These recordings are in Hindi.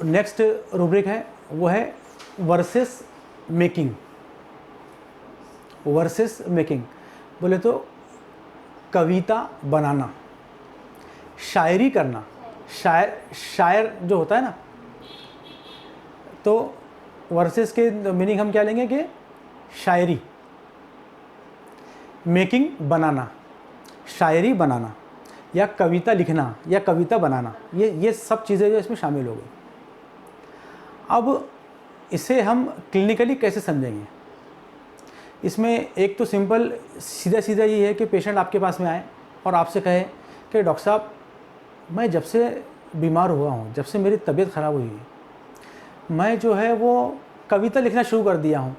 नेक्स्ट रूब्रिक है वो है वर्सेस मेकिंग। वर्सेस मेकिंग बोले तो कविता बनाना, शायरी करना। शायर जो होता है ना, तो वर्सेस के मीनिंग हम क्या लेंगे कि शायरी, मेकिंग बनाना, शायरी बनाना या कविता लिखना या कविता बनाना, ये सब चीज़ें जो इसमें शामिल हो गई। अब इसे हम क्लिनिकली कैसे समझेंगे? इसमें एक तो सिंपल सीधा सीधा ये है कि पेशेंट आपके पास में आए और आपसे कहे कि डॉक्टर साहब मैं जब से बीमार हुआ हूँ, जब से मेरी तबीयत ख़राब हुई है, मैं जो है वो कविता लिखना शुरू कर दिया हूँ,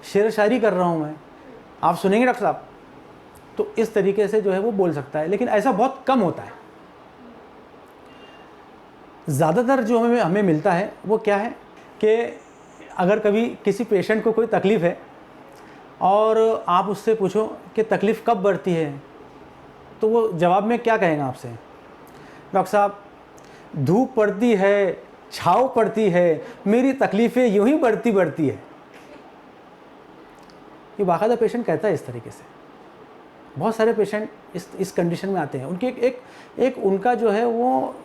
शेर शायरी कर रहा हूँ मैं, आप सुनेंगे डॉक्टर साहब? तो इस तरीके से जो है वो बोल सकता है, लेकिन ऐसा बहुत कम होता है। ज़्यादातर जो हमें मिलता है वो क्या है कि अगर कभी किसी पेशेंट को कोई तकलीफ़ है और आप उससे पूछो कि तकलीफ़ कब बढ़ती है, तो वो जवाब में क्या कहेगा आपसे? डॉक्टर साहब धूप पड़ती है, छाँव पड़ती है, मेरी तकलीफ़ें यूं ही बढ़ती है। ये बाकायदा पेशेंट कहता है इस तरीके से। बहुत सारे पेशेंट इस कंडीशन में आते हैं, उनके एक उनका जो है वो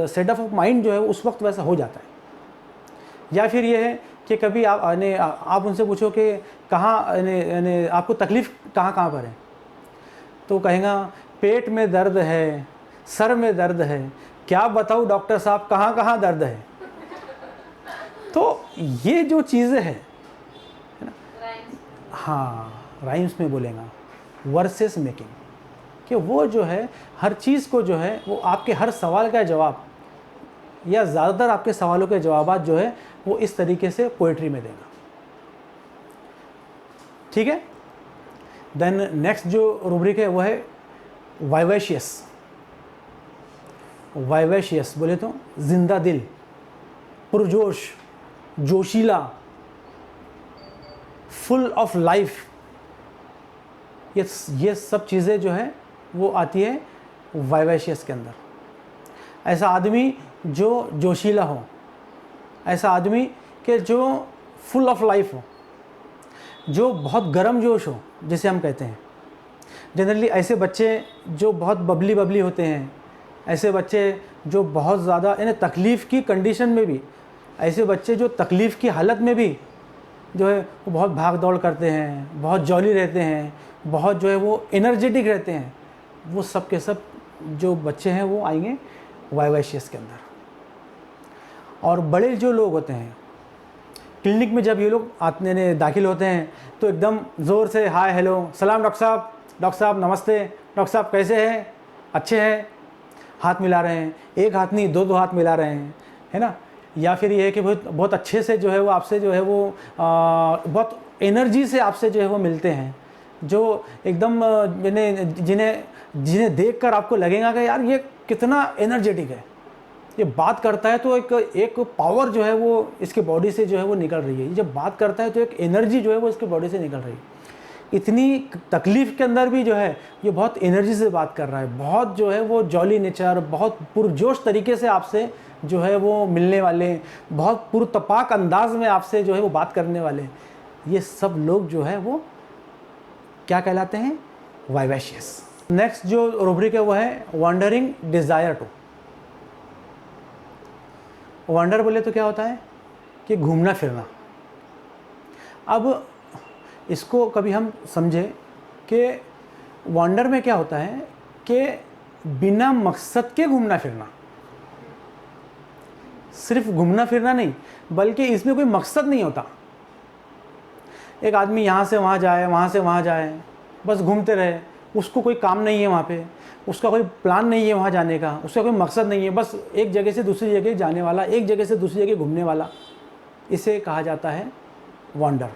सेट ऑफ माइंड जो है उस वक्त वैसा हो जाता है। या फिर ये है कि कभी आप उनसे पूछो कि कहाँ आपको तकलीफ़ कहाँ पर है, तो कहेगा पेट में दर्द है, सर में दर्द है, क्या बताऊँ डॉक्टर साहब कहाँ दर्द है। तो ये जो चीज़ें है ना, हाँ राइम्स में बोलेगा वर्सेस मेकिंग, कि वो जो है हर चीज़ को जो है वो आपके हर सवाल का जवाब या ज़्यादातर आपके सवालों के जवाबात जो है वो इस तरीके से पोइट्री में देगा। ठीक है। देन नेक्स्ट जो रूब्रिक है वो है वाइवेशियस। वाइवेशियस बोले तो जिंदा दिल, पुरजोश, जोशीला, फुल ऑफ लाइफ, ये सब चीज़ें जो है वो आती है वाइवेशियस के अंदर। ऐसा आदमी जो जोशीला हो, ऐसा आदमी कि जो फुल ऑफ लाइफ हो, जो बहुत गर्म जोश हो जिसे हम कहते हैं। जनरली ऐसे बच्चे जो बहुत बबली होते हैं, ऐसे बच्चे जो बहुत ज़्यादा यानी तकलीफ़ की कंडीशन में भी, ऐसे बच्चे जो तकलीफ़ की हालत में भी जो है वो बहुत भाग दौड़ करते हैं, बहुत जॉली रहते हैं, बहुत जो है वो एनर्जेटिक रहते हैं, वो सब के सब जो बच्चे हैं वो आएंगे वाइवेशियस के अंदर। और बड़े जो लोग होते हैं क्लिनिक में, जब ये लोग आते हैं दाखिल होते हैं तो एकदम ज़ोर से हाय हेलो सलाम डॉक्टर साहब नमस्ते, डॉक्टर साहब कैसे हैं, अच्छे हैं, हाथ मिला रहे हैं, एक हाथ नहीं दो हाथ मिला रहे हैं, है ना। या फिर ये है कि बहुत अच्छे से जो है वो आपसे जो है वो बहुत एनर्जी से आपसे जो है वो मिलते हैं, जो एकदम जिन्हें देखकर आपको लगेगा कि यार ये कितना एनर्जेटिक है, ये बात करता है तो एक पावर जो है वो इसके बॉडी से जो है वो निकल रही है, जब बात करता है तो एक एनर्जी जो है वो इसके बॉडी से निकल रही है। इतनी तकलीफ़ के अंदर भी जो है ये बहुत एनर्जी से बात कर रहा है, बहुत जो है वो जॉली नेचर, बहुत पुरजोश तरीके से आपसे जो है वो मिलने वाले, बहुत पुरतपाक अंदाज में आपसे जो है वो बात करने वाले, ये सब लोग जो है वो क्या कहलाते हैं? वाइवेशियस। नेक्स्ट जो रूब्रिक है वो है वॉन्डरिंग डिज़ायर टू। वॉन्डर बोले तो क्या होता है कि घूमना फिरना। अब इसको कभी हम समझे कि वॉन्डर में क्या होता है कि बिना मकसद के घूमना फिरना, सिर्फ घूमना फिरना नहीं बल्कि इसमें कोई मकसद नहीं होता। एक आदमी यहाँ से वहाँ जाए, वहाँ से वहाँ जाए, बस घूमते रहे, उसको कोई काम नहीं है वहाँ पे, उसका कोई प्लान नहीं है वहाँ जाने का, उसका कोई मकसद नहीं है, बस एक जगह से दूसरी जगह जाने वाला, एक जगह से दूसरी जगह घूमने वाला, इसे कहा जाता है वॉन्डर।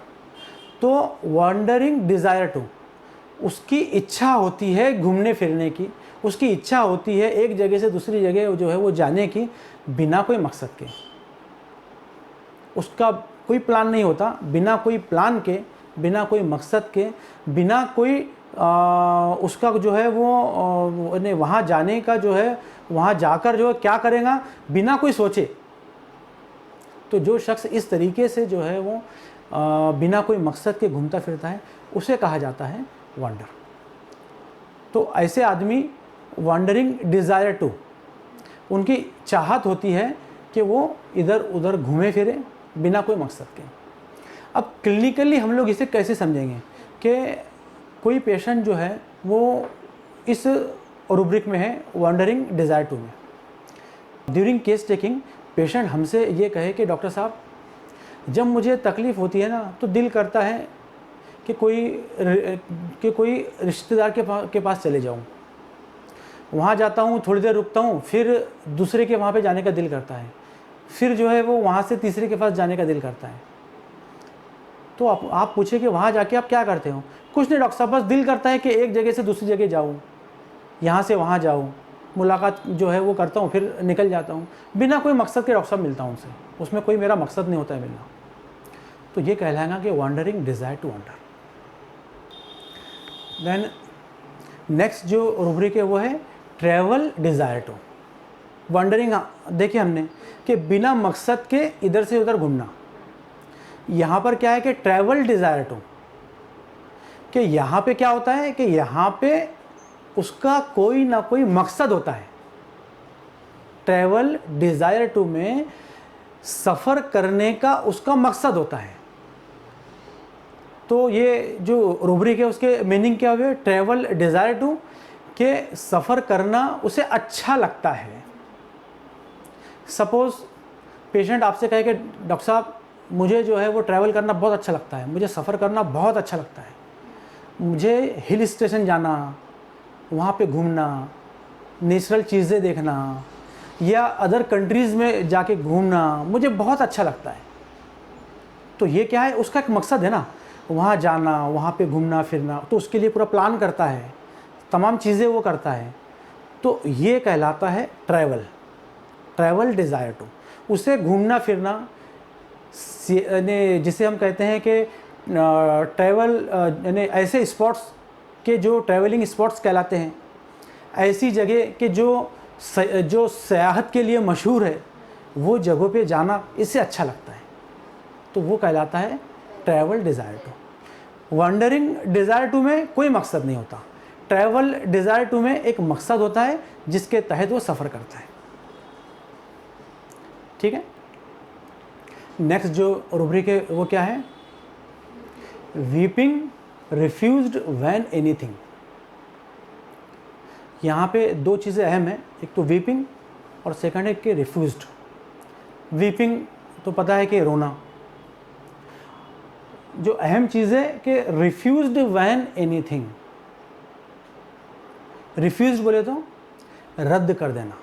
तो वॉन्डरिंग डिज़ायर टू, उसकी इच्छा होती है घूमने फिरने की, उसकी इच्छा होती है एक जगह से दूसरी जगह जो है वो जाने की बिना कोई मकसद के, उसका कोई प्लान नहीं होता, बिना कोई प्लान के, बिना कोई मकसद के, बिना कोई उसका जो है वो वहाँ जाने का जो है, वहाँ जाकर जो है क्या करेगा बिना कोई सोचे, तो जो शख्स इस तरीके से जो है वो बिना कोई मकसद के घूमता फिरता है उसे कहा जाता है वांडर। तो ऐसे आदमी वांडरिंग डिज़ायर टू, उनकी चाहत होती है कि वो इधर उधर घूमे फिरे बिना कोई मकसद के। अब क्लिनिकली हम लोग इसे कैसे समझेंगे कि कोई पेशेंट जो है वो इस रूब्रिक में है वांडरिंग डिज़ायर टू में। ड्यूरिंग केस टेकिंग पेशेंट हमसे ये कहे कि डॉक्टर साहब, जब मुझे तकलीफ़ होती है ना तो दिल करता है कि कोई रिश्तेदार के पास चले जाऊं, वहाँ जाता हूँ, थोड़ी देर रुकता हूँ, फिर दूसरे के वहाँ पे जाने का दिल करता है, फिर जो है वो वहाँ से तीसरे के पास जाने का दिल करता है। तो आप पूछे कि वहाँ जाके आप क्या करते हो? कुछ नहीं डॉक्टर साहब, बस दिल करता है कि एक जगह से दूसरी जगह जाऊँ, यहाँ से वहाँ जाऊँ, मुलाकात जो है वो करता हूँ, फिर निकल जाता हूँ, बिना कोई मकसद के डॉक्टर साहब मिलता हूँ उनसे, उसमें कोई मेरा मकसद नहीं होता है मिलना। तो ये कहलाएगा कि wandering desire to wander. Then next जो रूब्रिक है वो है ट्रैवल डिज़ायर टू वांडरिंग। देखिए हमने कि बिना मकसद के इधर से उधर घूमना। यहाँ पर क्या है कि ट्रैवल डिज़ायर टू, कि यहाँ पे क्या होता है कि यहाँ पे उसका कोई ना कोई मकसद होता है। ट्रैवल डिज़ायर टू में सफ़र करने का उसका मकसद होता है। तो ये जो रूब्रिक है उसके मीनिंग क्या हुए? ट्रैवल डिज़ायर टू, के सफ़र करना उसे अच्छा लगता है। सपोज़ पेशेंट आपसे कहे कि डॉक्टर साहब, मुझे जो है वो ट्रैवल करना बहुत अच्छा लगता है, मुझे सफ़र करना बहुत अच्छा लगता है, मुझे हिल स्टेशन जाना, वहाँ पे घूमना, नेचुरल चीज़ें देखना या अदर कंट्रीज़ में जाके घूमना मुझे बहुत अच्छा लगता है। तो ये क्या है? उसका एक मकसद है ना, वहाँ जाना, वहाँ पे घूमना फिरना, तो उसके लिए पूरा प्लान करता है, तमाम चीज़ें वो करता है। तो ये कहलाता है ट्रैवल डिज़ायर टू। उसे घूमना फिरना, जिसे हम कहते हैं कि ट्रैवल, यानी ऐसे स्पॉट्स के जो ट्रैवलिंग स्पॉट्स कहलाते हैं, ऐसी जगह के जो सयाहत के लिए मशहूर है, वो जगहों पे जाना इससे अच्छा लगता है, तो वो कहलाता है travel desire to. Wandering desire to में कोई मकसद नहीं होता, ट्रैवल डिज़ायर टू में एक मकसद होता है जिसके तहत वो सफ़र करता है। ठीक है। नेक्स्ट जो रूब्रिक है वो क्या है? Weeping refused when anything. यहाँ पे दो चीज़ें अहम हैं, एक तो वीपिंग और सेकंड है कि रिफ्यूज्ड। वीपिंग तो पता है कि रोना। जो अहम चीज़ है कि रिफ्यूज्ड व्हेन एनीथिंग। रिफ्यूज्ड बोले तो रद्द कर देना,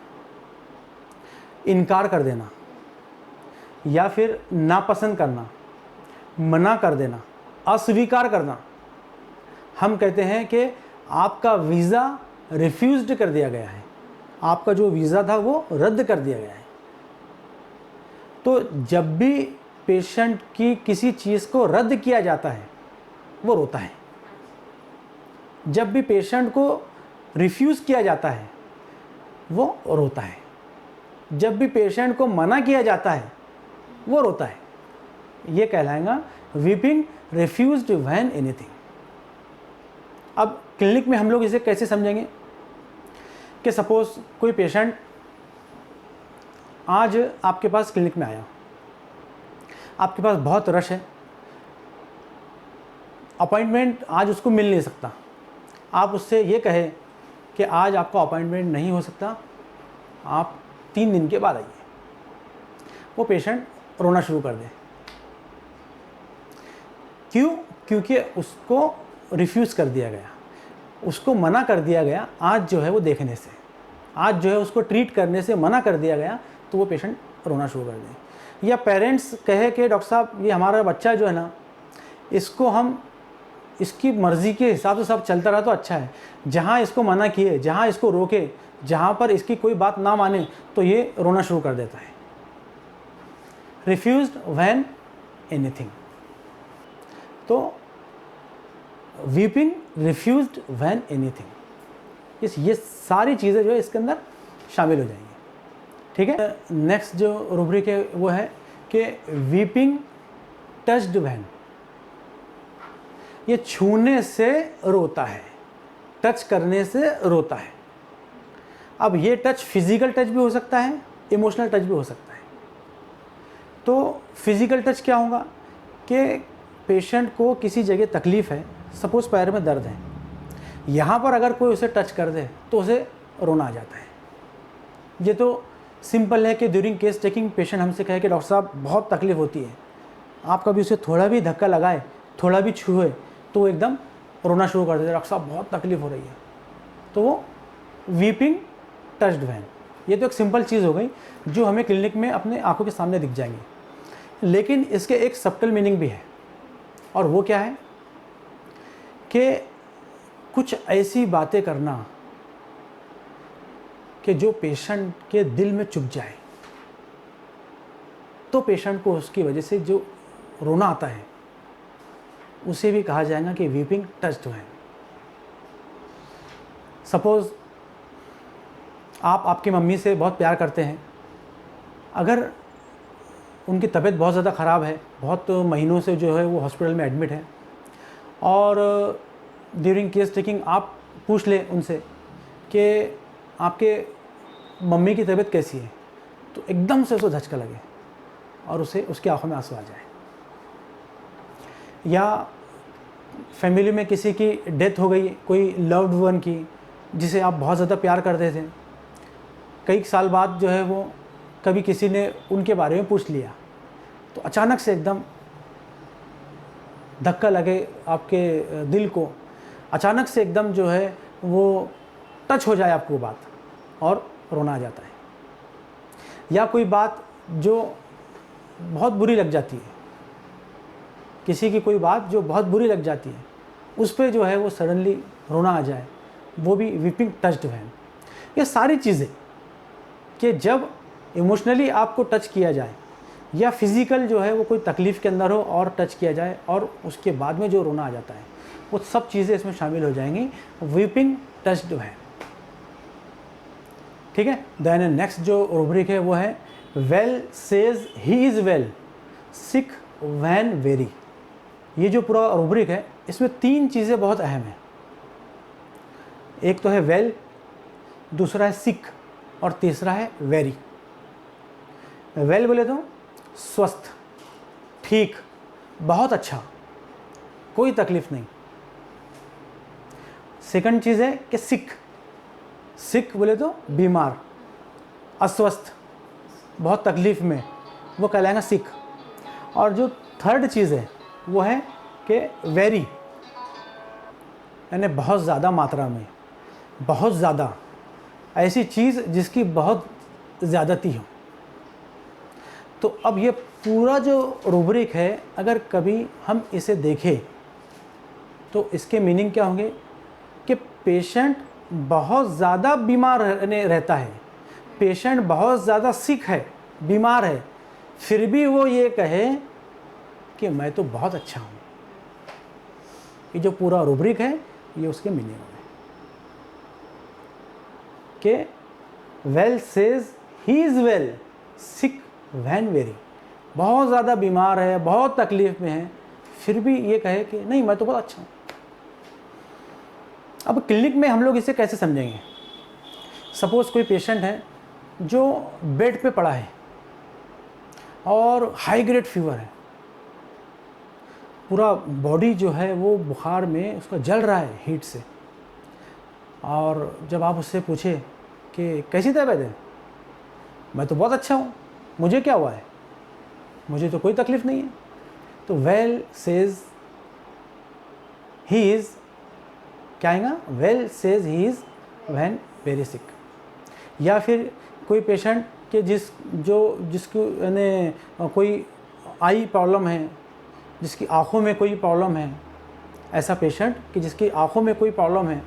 इनकार कर देना, या फिर नापसंद करना, मना कर देना, अस्वीकार करना। हम कहते हैं कि आपका वीज़ा रिफ्यूज्ड कर दिया गया है, आपका जो वीज़ा था वो रद्द कर दिया गया है। तो जब भी पेशेंट की किसी चीज़ को रद्द किया जाता है वो रोता है। जब भी पेशेंट को रिफ्यूज़ किया जाता है वो रोता है। जब भी पेशेंट को मना किया जाता है वो रोता है। ये कहलाएगा वीपिंग रिफ्यूज्ड व्हेन एनीथिंग। अब क्लिनिक में हम लोग इसे कैसे समझेंगे कि सपोज़ कोई पेशेंट आज आपके पास क्लिनिक में आया, आपके पास बहुत रश है, अपॉइंटमेंट आज उसको मिल नहीं सकता, आप उससे ये कहे कि आज आपका अपॉइंटमेंट नहीं हो सकता, आप 3 दिन के बाद आइए, वो पेशेंट रोना शुरू कर दे। क्यों? क्योंकि उसको रिफ्यूज़ कर दिया गया, उसको मना कर दिया गया। आज जो है वो देखने से, आज जो है उसको ट्रीट करने से मना कर दिया गया, तो वो पेशेंट रोना शुरू कर दे। या पेरेंट्स कहे कि डॉक्टर साहब, ये हमारा बच्चा जो है ना, इसको हम इसकी मर्ज़ी के हिसाब से सब चलता रहा तो अच्छा है, जहाँ इसको मना किए, जहाँ इसको रोके, जहाँ पर इसकी कोई बात ना माने, तो ये रोना शुरू कर देता है। Refused when anything. तो वीपिंग रिफ्यूज्ड व्हेन एनीथिंग, ये सारी चीज़ें जो है इसके अंदर शामिल हो जाएंगी। ठीक है। नेक्स्ट जो रूब्रिक है वो है कि वीपिंग टच्ड व्हेन, ये छूने से रोता है, टच करने से रोता है। अब ये टच फिजिकल टच भी हो सकता है, इमोशनल टच भी हो सकता है। तो फिजिकल टच क्या होगा कि पेशेंट को किसी जगह तकलीफ़ है, सपोज़ पैर में दर्द है, यहाँ पर अगर कोई उसे टच कर दे तो उसे रोना आ जाता है। ये तो सिंपल है कि ड्यूरिंग केस टेकिंग पेशेंट हमसे कहे कि डॉक्टर साहब बहुत तकलीफ़ होती है, आप कभी उसे थोड़ा भी धक्का लगाए, थोड़ा भी छुए तो वो एकदम रोना शुरू कर देते, डॉक्टर साहब बहुत तकलीफ़ हो रही है। तो वो वीपिंग टच्ड व्हेन, ये तो एक सिंपल चीज़ हो गई जो हमें क्लिनिक में अपने आंखों के सामने दिख जाएंगी। लेकिन इसके एक सबटल मीनिंग भी है, और वो क्या है कि कुछ ऐसी बातें करना कि जो पेशेंट के दिल में चुभ जाए, तो पेशेंट को उसकी वजह से जो रोना आता है उसे भी कहा जाएगा कि वीपिंग टच्ड व्हेन। सपोज़ आप आपकी मम्मी से बहुत प्यार करते हैं, अगर उनकी तबीयत बहुत ज़्यादा ख़राब है, बहुत महीनों से जो है वो हॉस्पिटल में एडमिट है, और ड्यूरिंग केस टेकिंग आप पूछ लें उनसे कि आपके मम्मी की तबीयत कैसी है, तो एकदम से उसको झटका लगे और उसे उसकी आंखों में आंसू आ जाए। या फैमिली में किसी की डेथ हो गई, कोई लव्ड वन की, जिसे आप बहुत ज़्यादा प्यार करते थे, कई साल बाद जो है वो कभी किसी ने उनके बारे में पूछ लिया, तो अचानक से एकदम धक्का लगे आपके दिल को, अचानक से एकदम जो है वो टच हो जाए आपको बात और रोना आ जाता है। या कोई बात जो बहुत बुरी लग जाती है, किसी की कोई बात जो बहुत बुरी लग जाती है, उस पर जो है वो सडनली रोना आ जाए, वो भी वीपिंग टच्ड व्हेन। ये सारी चीज़ें कि जब इमोशनली आपको टच किया जाए या फिज़िकल जो है वो कोई तकलीफ़ के अंदर हो और टच किया जाए और उसके बाद में जो रोना आ जाता है, वो सब चीज़ें इसमें शामिल हो जाएंगी वीपिंग टच्ड व्हेन। ठीक है। देन नेक्स्ट जो रूब्रिक है वो है well says he is well, sick when very. ये जो पूरा रूब्रिक है इसमें 3 चीज़ें बहुत अहम हैं। एक तो है वेल, दूसरा है सिक और तीसरा है वेरी। वेल बोले तो स्वस्थ, ठीक, बहुत अच्छा, कोई तकलीफ नहीं। सेकंड चीज़ है कि सिक, सिक बोले तो बीमार, अस्वस्थ, बहुत तकलीफ में, वो कहलाएगा सिक। और जो थर्ड चीज़ है वो है कि वेरी, यानी बहुत ज़्यादा मात्रा में, बहुत ज़्यादा, ऐसी चीज़ जिसकी बहुत ज़्यादती हो। तो अब ये पूरा जो रूब्रिक है अगर कभी हम इसे देखें तो इसके मीनिंग क्या होंगे कि पेशेंट बहुत ज़्यादा बीमार रहता है, पेशेंट बहुत ज़्यादा सिक है, बीमार है, फिर भी वो ये कहे कि मैं तो बहुत अच्छा हूँ। ये जो पूरा रूब्रिक है ये उसके मीनिंग है कि well says he is well, sick when very, बहुत ज़्यादा बीमार है, बहुत तकलीफ़ में है, फिर भी ये कहे कि नहीं मैं तो बहुत अच्छा हूँ। अब क्लिनिक में हम लोग इसे कैसे समझेंगे? सपोज़ कोई पेशेंट है जो बेड पे पड़ा है और हाई ग्रेड फीवर है, पूरा बॉडी जो है वो बुखार में उसका जल रहा है हीट से, और जब आप उससे पूछे कि कैसी तबीयत है, मैं तो बहुत अच्छा हूँ, मुझे क्या हुआ है, मुझे तो कोई तकलीफ़ नहीं है, तो वेल सेज ही इज़, क्या आएगा, well says he is when very sick. या फिर कोई पेशेंट के जिसको यानी कोई आई प्रॉब्लम है, जिसकी आँखों में कोई प्रॉब्लम है, ऐसा पेशेंट कि जिसकी आँखों में कोई प्रॉब्लम है,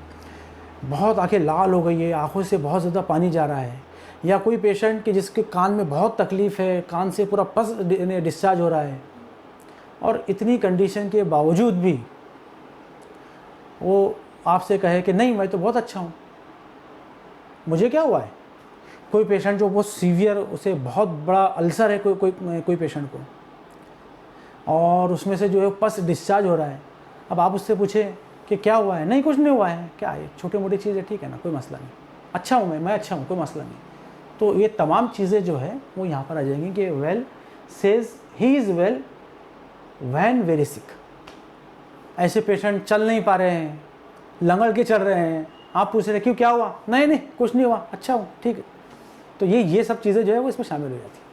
बहुत आंखें लाल हो गई है, आँखों से बहुत ज़्यादा पानी जा रहा है, या कोई पेशेंट कि जिसके कान में बहुत तकलीफ़ है, कान से पूरा पस डिस्चार्ज हो रहा है, और इतनी कंडीशन के बावजूद भी वो आपसे कहे कि नहीं मैं तो बहुत अच्छा हूँ, मुझे क्या हुआ है, कोई पेशेंट जो बहुत सीवियर, उसे बहुत बड़ा अल्सर है कोई पेशेंट को, और उसमें से जो है पस डिस्चार्ज हो रहा है। अब आप उससे पूछे कि क्या हुआ है, नहीं कुछ नहीं हुआ है, क्या है, छोटी मोटी चीज़ है, ठीक है ना, कोई मसला नहीं, अच्छा हूँ मैं अच्छा हूँ, कोई मसला नहीं। तो ये तमाम चीज़ें जो है वो यहाँ पर आ जाएंगी कि well says he is well when very sick. ऐसे पेशेंट चल नहीं पा रहे हैं, लंगड़ के चल रहे हैं, आप पूछ रहे क्यों, क्या हुआ, नहीं नहीं कुछ नहीं हुआ, अच्छा हूँ, ठीक है। तो ये सब चीज़ें जो है वो इसमें शामिल हो जाती है।